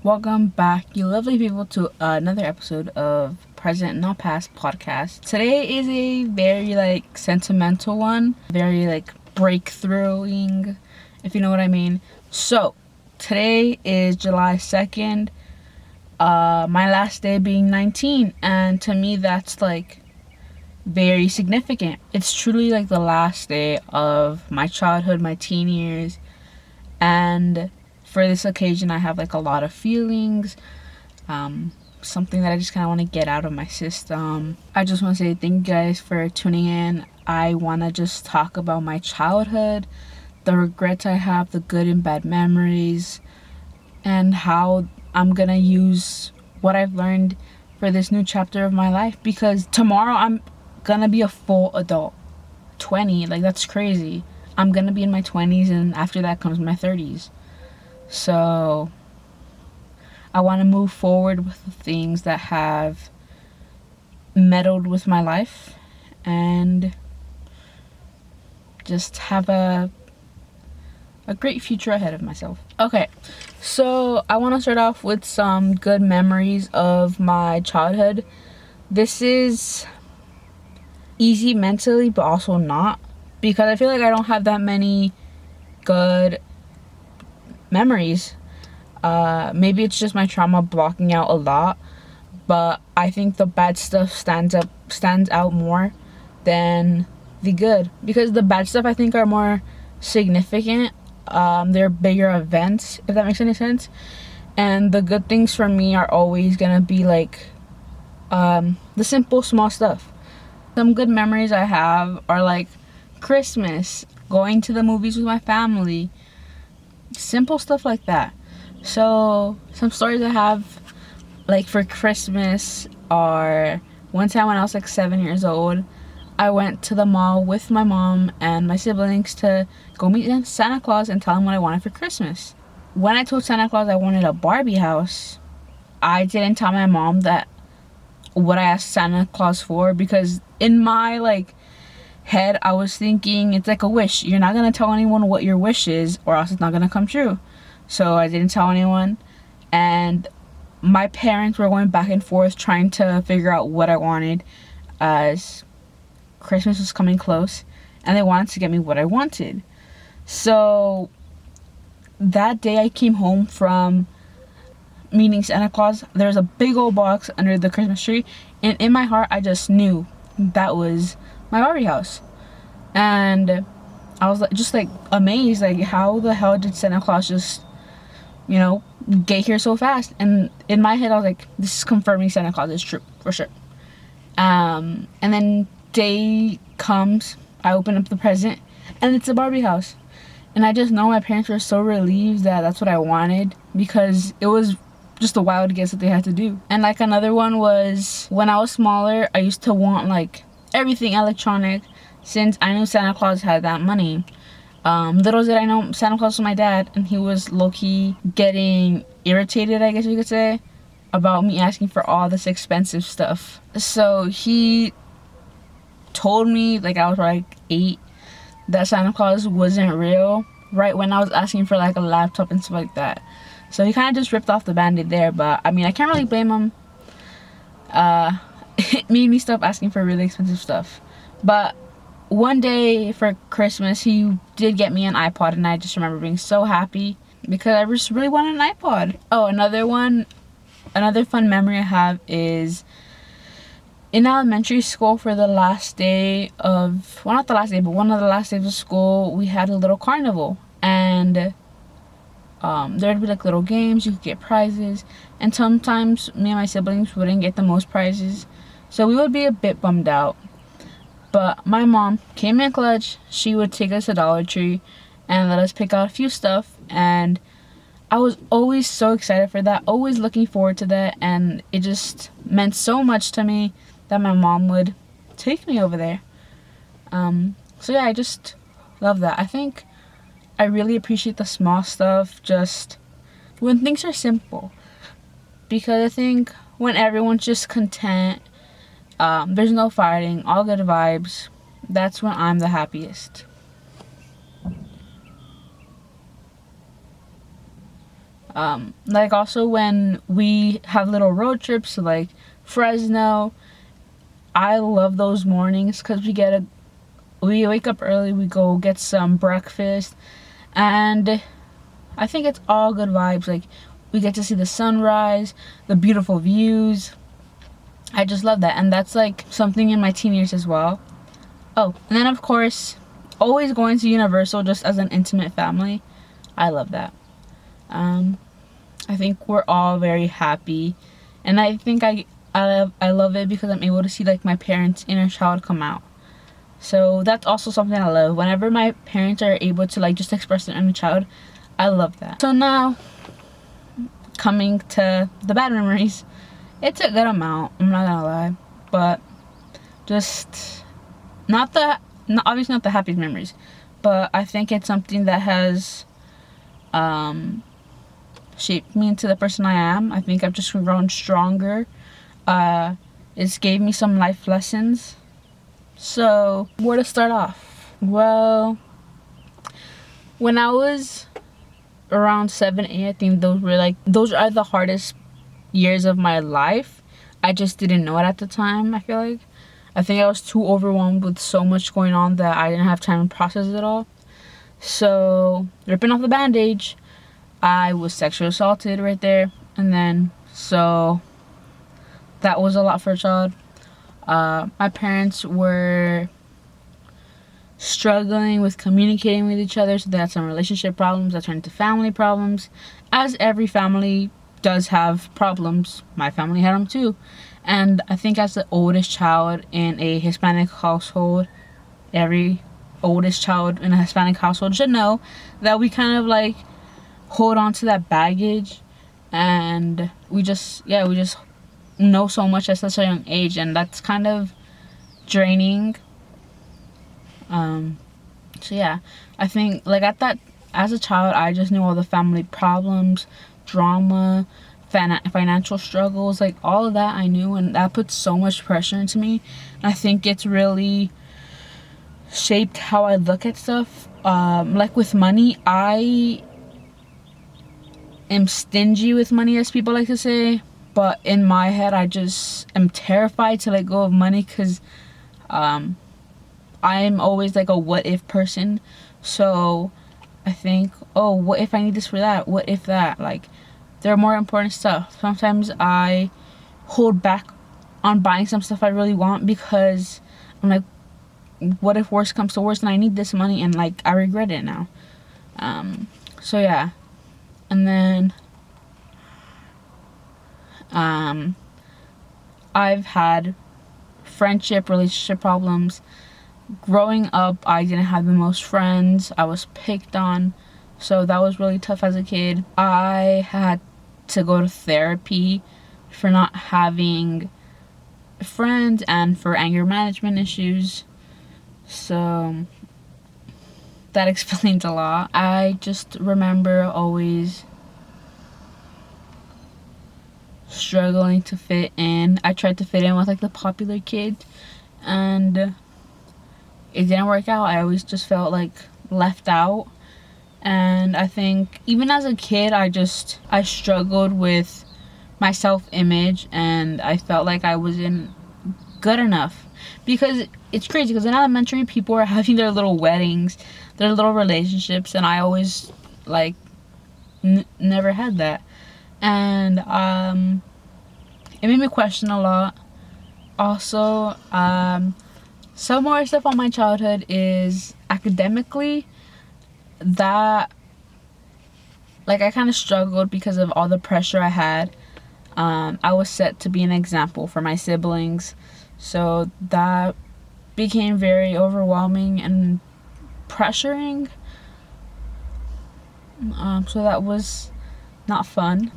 Welcome back, you lovely people, to another episode of Present Not Past podcast. Today is a very sentimental one, very breakthroughing, if you know what I mean. So today is July 2nd, my last day being 19, and to me that's very significant. It's truly the last day of my childhood, my teen years, and for this occasion I have a lot of feelings, something that I just kind of want to get out of my system. I just want to say thank you guys for tuning in. I want to just talk about my childhood, the regrets I have, the good and bad memories, and how I'm gonna use what I've learned for this new chapter of my life, because tomorrow I'm gonna be a full adult. 20, that's crazy. I'm gonna be in my 20s, and after that comes my 30s. So I want to move forward with the things that have meddled with my life and just have a great future ahead of myself. Okay, so I want to start off with some good memories of my childhood. This is easy mentally, but also not, because I feel like I don't have that many good memories. Maybe it's just my trauma blocking out a lot, but I think the bad stuff stands out more than the good, because the bad stuff I think are more significant. They're bigger events, if that makes any sense, and the good things for me are always gonna be the simple small stuff. Some good memories I have are Christmas, going to the movies with my family, simple stuff like that. So some stories I have for Christmas are, one time when I was 7 years old, I went to the mall with my mom and my siblings to go meet Santa Claus and tell him what I wanted for Christmas. When I told Santa Claus I wanted a Barbie house, I didn't tell my mom that what I asked Santa Claus for, because in my head I was thinking it's like a wish. You're not gonna tell anyone what your wish is, or else it's not gonna come true. So I didn't tell anyone, and my parents were going back and forth trying to figure out what I wanted, as Christmas was coming close and they wanted to get me what I wanted. So that day I came home from meeting Santa Claus, there was a big old box under the Christmas tree, and in my heart I just knew that was my Barbie house. And I was just amazed, how the hell did Santa Claus just get here so fast? And in my head I was like, this is confirming Santa Claus is true for sure. And then day comes, I open up the present, and it's a Barbie house. And I just know my parents were so relieved that that's what I wanted, because it was just a wild guess that they had to do. And another one was, when I was smaller, I used to want everything electronic, since I knew Santa Claus had that money. Little did I know Santa Claus was my dad, and he was low-key getting irritated, I guess you could say, about me asking for all this expensive stuff. So he told me, I was 8, that Santa Claus wasn't real, right when I was asking for a laptop and stuff like that. So he kind of just ripped off the band-aid there, but I mean, I can't really blame him. It made me stop asking for really expensive stuff. But one day for Christmas, he did get me an iPod, and I just remember being so happy because I just really wanted an iPod. Oh, another fun memory I have is in elementary school, for the last day of, well, not the last day, but one of the last days of school, we had a little carnival, and there'd be little games, you could get prizes, and sometimes me and my siblings wouldn't get the most prizes, so we would be a bit bummed out. But my mom came in clutch. She would take us to Dollar Tree and let us pick out a few stuff, and I was always so excited for that, always looking forward to that, and it just meant so much to me that my mom would take me over there. So yeah, I just love that. I think I really appreciate the small stuff, just when things are simple, because I think when everyone's just content, there's no fighting, all good vibes, that's when I'm the happiest. Like also when we have little road trips to like Fresno, I love those mornings because we wake up early, we go get some breakfast, and I think it's all good vibes. Like we get to see the sunrise, the beautiful views. I just love that, and that's like something in my teen years as well. Oh, and then of course, always going to Universal just as an intimate family. I love that. I think we're all very happy, and I think I love it because I'm able to see like my parents' inner child come out. So that's also something I love. Whenever my parents are able to like just express their inner child, I love that. So now, coming to the bad memories, it's a good amount. I'm not gonna lie, but just obviously not the happiest memories, but I think it's something that has shaped me into the person I am. I think I've just grown stronger. It's gave me some life lessons. So where to start off? Well, when I was around 7, 8, I think those are the hardest years of my life. I just didn't know it at the time. I think I was too overwhelmed with so much going on that I didn't have time to process it all. So ripping off the bandage, I was sexually assaulted right there, and then so that was a lot for a child. My parents were struggling with communicating with each other, so they had some relationship problems that turned into family problems, as every family does have problems. My family had them too. And I think as the oldest child in a Hispanic household, every oldest child in a Hispanic household should know that we kind of like hold on to that baggage, and we just know so much at such a young age, and that's kind of draining. So yeah, I think like as a child, I just knew all the family problems, drama, financial struggles, like all of that I knew, and that puts so much pressure into me. I think it's really shaped how I look at stuff. Like with money, I am stingy with money, as people like to say, but in my head I just am terrified to let go of money because I'm always like a what if person. So I think, oh, what if I need this for that? What if that? Like, there are more important stuff. Sometimes I hold back on buying some stuff I really want because I'm like, what if worse comes to worse and I need this money and like I regret it now. So yeah. And then I've had relationship problems. Growing up, I didn't have the most friends. I was picked on, so that was really tough as a kid. I had to go to therapy for not having friends and for anger management issues. So that explains a lot. I just remember always struggling to fit in. I tried to fit in with like the popular kids, and it didn't work out. I always just felt like left out. And I think even as a kid, I struggled with my self-image, and I felt like I wasn't good enough. Because it's crazy, because in elementary, people are having their little weddings, their little relationships, and I always like never had that. And it made me question a lot. Also, some more stuff on my childhood is academically, that like I kind of struggled because of all the pressure I had. I was set to be an example for my siblings, so that became very overwhelming and pressuring. So that was not fun.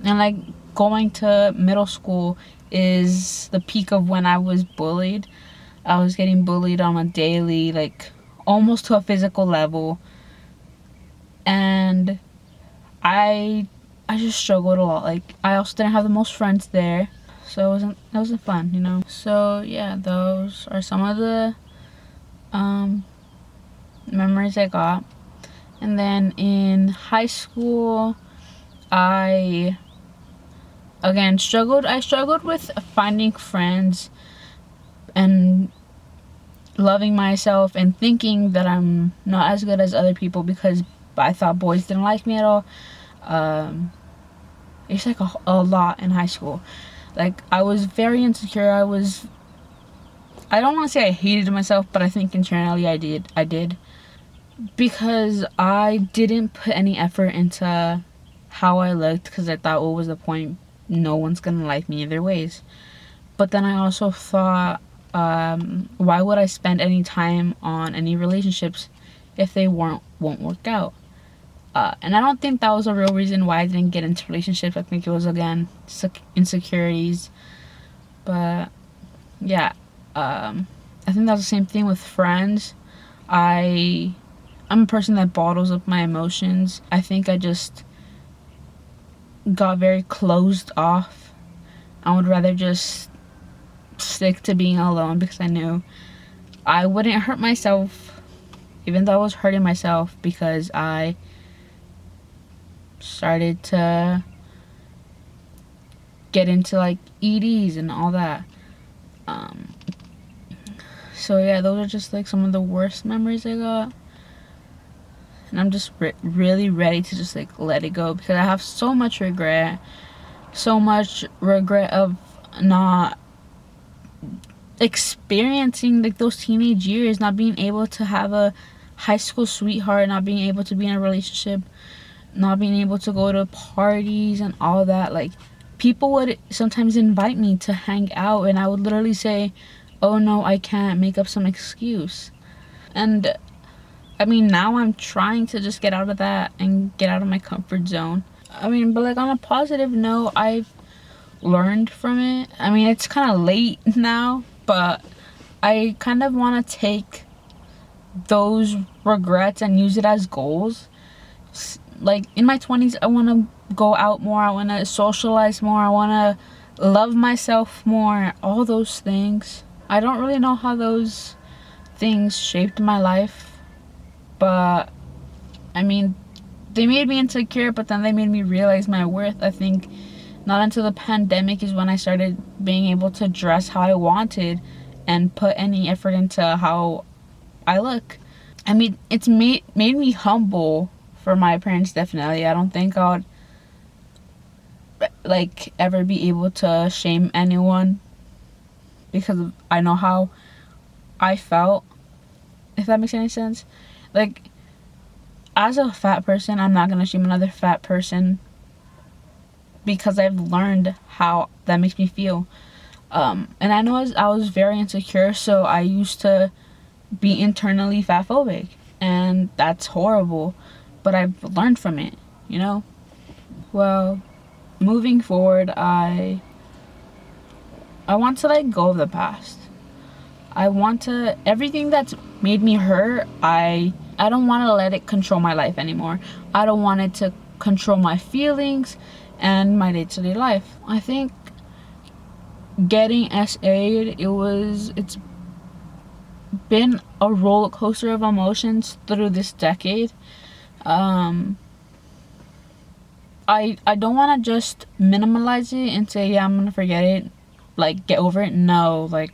And like going to middle school is the peak of when I was bullied. I was getting bullied on a daily, like almost to a physical level, and I just struggled a lot. Like I also didn't have the most friends there, so it wasn't fun, you know. So yeah, those are some of the memories I got. And then in high school, I again struggled with finding friends and loving myself and thinking that I'm not as good as other people because I thought boys didn't like me at all. It's like a lot in high school. Like, I was very insecure. I don't want to say I hated myself, but I think internally I did because I didn't put any effort into how I looked because I thought, what was the point? No one's gonna like me either ways. But then I also thought, why would I spend any time on any relationships if they won't work out? And I don't think that was a real reason why I didn't get into relationships. I think it was, again, insecurities. But yeah, I think that's the same thing with friends. I'm a person that bottles up my emotions. I think I just got very closed off. I would rather just stick to being alone because I knew I wouldn't hurt myself, even though I was hurting myself, because I started to get into like EDs and all that. So yeah, those are just like some of the worst memories I got, and I'm just really ready to just like let it go because I have so much regret of not experiencing like those teenage years, not being able to have a high school sweetheart, not being able to be in a relationship, not being able to go to parties and all that. Like, people would sometimes invite me to hang out and I would literally say, oh no, I can't, make up some excuse. And I mean, now I'm trying to just get out of that and get out of my comfort zone. I mean, but like, on a positive note, I've learned from it. I mean, it's kind of late now, but I kind of want to take those regrets and use it as goals. Like, in my 20s, I want to go out more, I want to socialize more, I want to love myself more, all those things. I don't really know how those things shaped my life, but I mean, they made me insecure, but then they made me realize my worth. I think not until the pandemic is when I started being able to dress how I wanted and put any effort into how I look. I mean, it's made me humble for my appearance, definitely. I don't think I would like ever be able to shame anyone because I know how I felt, if that makes any sense. Like, as a fat person, I'm not gonna shame another fat person because I've learned how that makes me feel. And I know I was very insecure, so I used to be internally fat phobic, and that's horrible, but I've learned from it, you know? Well, moving forward, I want to let go of the past. I want to, everything that's made me hurt, I don't want to let it control my life anymore. I don't want it to control my feelings and my day-to-day life. I think getting SA'd, it's been a roller coaster of emotions through this decade. I don't want to just minimalize it and say, yeah, I'm gonna forget it, like, get over it. No, like,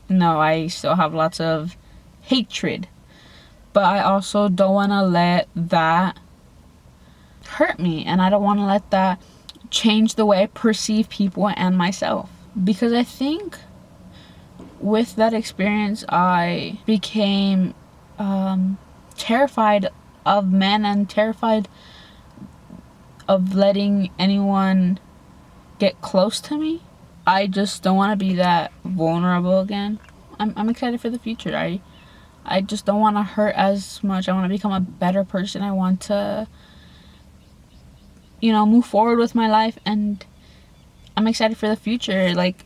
no, I still have lots of hatred, but I also don't want to let that hurt me, and I don't want to let that change the way I perceive people and myself, because I think with that experience I became terrified of men and terrified of letting anyone get close to me. I just don't want to be that vulnerable again. I'm excited for the future. I just don't want to hurt as much. I want to become a better person. I want to, move forward with my life, and I'm excited for the future. Like,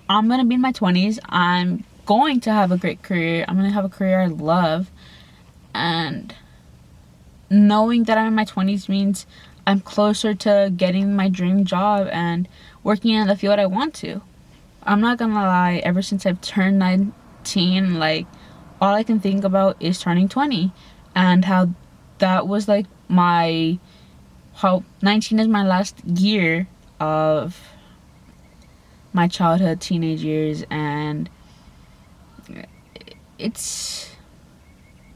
I'm going to be in my 20s. I'm going to have a great career. I'm going to have a career I love. And knowing that I'm in my 20s means I'm closer to getting my dream job and working in the field I want to. I'm not gonna lie, ever since I've turned 19, like, all I can think about is turning 20 and how that was like my how 19 is my last year of my childhood, teenage years, and it's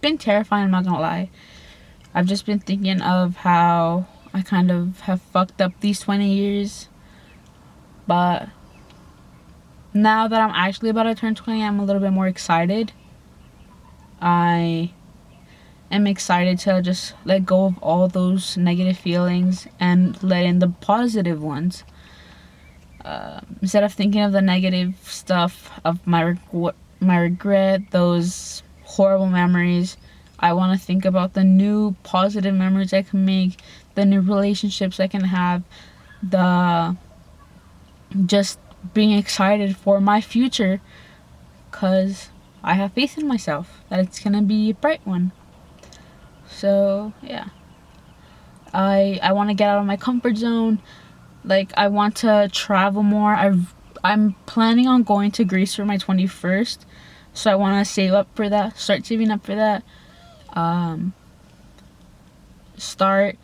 been terrifying, I'm not gonna lie. I've just been thinking of how I kind of have fucked up these 20 years, but now that I'm actually about to turn 20, I'm a little bit more excited. I am excited to just let go of all those negative feelings and let in the positive ones. Instead of thinking of the negative stuff of my regret, those horrible memories, I want to think about the new positive memories I can make, the new relationships I can have, the just being excited for my future, because I have faith in myself that it's gonna be a bright one. So yeah, I want to get out of my comfort zone. Like, I want to travel more. I'm planning on going to Greece for my 21st, so I want to save up for that, start saving up for that. Start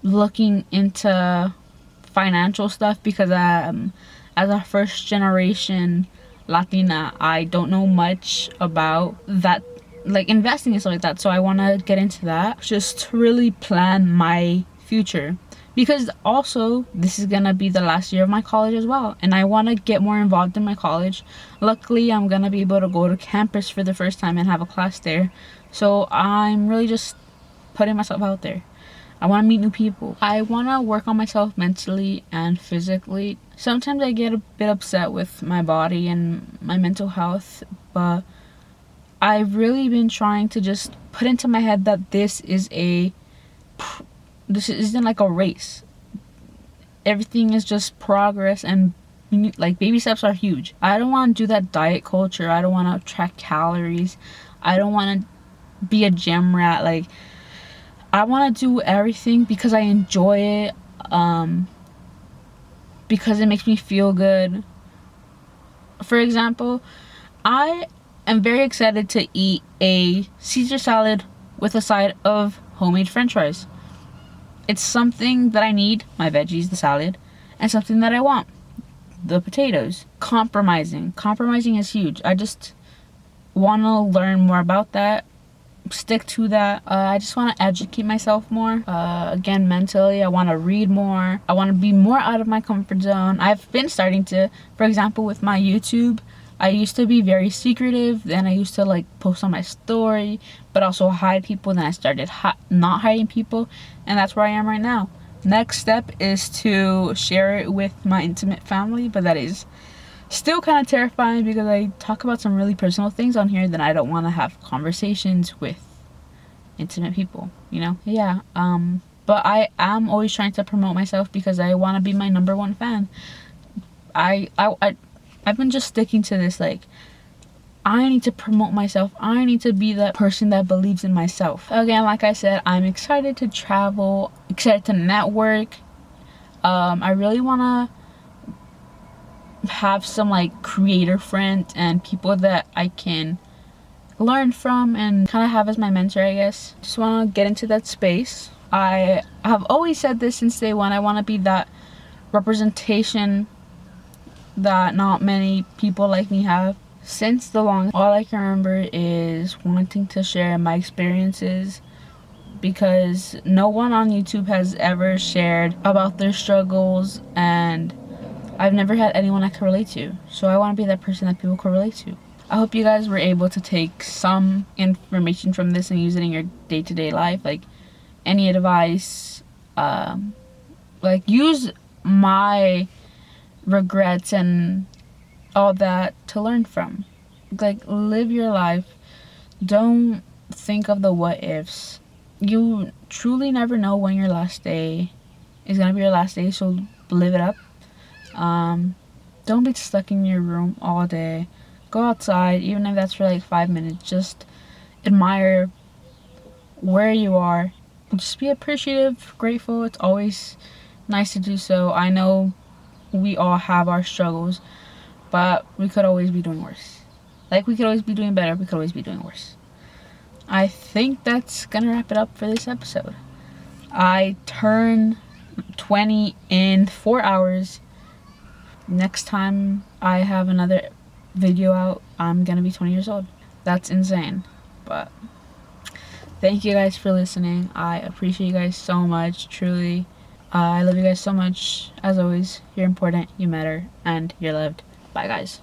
looking into financial stuff, because as a first generation Latina, I don't know much about that, like investing and stuff like that. So I want to get into that, just to really plan my future, because also this is gonna be the last year of my college as well, and I want to get more involved in my college. Luckily, I'm gonna be able to go to campus for the first time and have a class there, so I'm really just putting myself out there. I want to meet new people. I want to work on myself mentally and physically. Sometimes I get a bit upset with my body and my mental health, but I've really been trying to just put into my head that this isn't like a race. Everything is just progress, and like baby steps are huge. I don't want to do that diet culture. I don't want to track calories. I don't want to be a gym rat. Like, I want to do everything because I enjoy it, because it makes me feel good. For example, I am very excited to eat a Caesar salad with a side of homemade french fries. It's something that I need, my veggies, the salad, and something that I want, the potatoes. Compromising is huge. I just want to learn more about that, stick to that. I just want to educate myself more. Again, mentally, I want to read more. I want to be more out of my comfort zone. I've been starting to, for example, with my YouTube, I used to be very secretive. Then I used to like post on my story, but also hide people. Then I started not hiding people, and that's where I am right now. Next step is to share it with my intimate family, but that is still kind of terrifying because I talk about some really personal things on here that I don't want to have conversations with intimate people, you know? Yeah, but I am always trying to promote myself because I want to be my number one fan. I've been just sticking to this, like, I need to promote myself. I need to be that person that believes in myself. Again, like I said, I'm excited to travel, excited to network. I really want to have some like creator friends and people that I can learn from and kind of have as my mentor, I guess. Just want to get into that space. I have always said this since day one. I want to be that representation that not many people like me have. Since the longest, all I can remember is wanting to share my experiences, because no one on YouTube has ever shared about their struggles, and I've never had anyone I can relate to. So I want to be that person that people can relate to. I hope you guys were able to take some information from this and use it in your day-to-day life. Like, any advice, like, use my regrets and all that to learn from. Like, live your life. Don't think of the what ifs. You truly never know when your last day is gonna be your last day, so live it up. Don't be stuck in your room all day. Go outside, even if that's for like 5 minutes. Just admire where you are. Just be appreciative, grateful. It's always nice to do so. I know we all have our struggles, but we could always be doing worse. Like, we could always be doing better. We could always be doing worse. I think that's gonna wrap it up for this episode. I turn 20 in 4 hours. Next time I have another video out, I'm gonna be 20 years old. That's insane. But thank you guys for listening. I appreciate you guys so much, truly. I love you guys so much. As always, you're important, you matter, and you're loved. Bye, guys.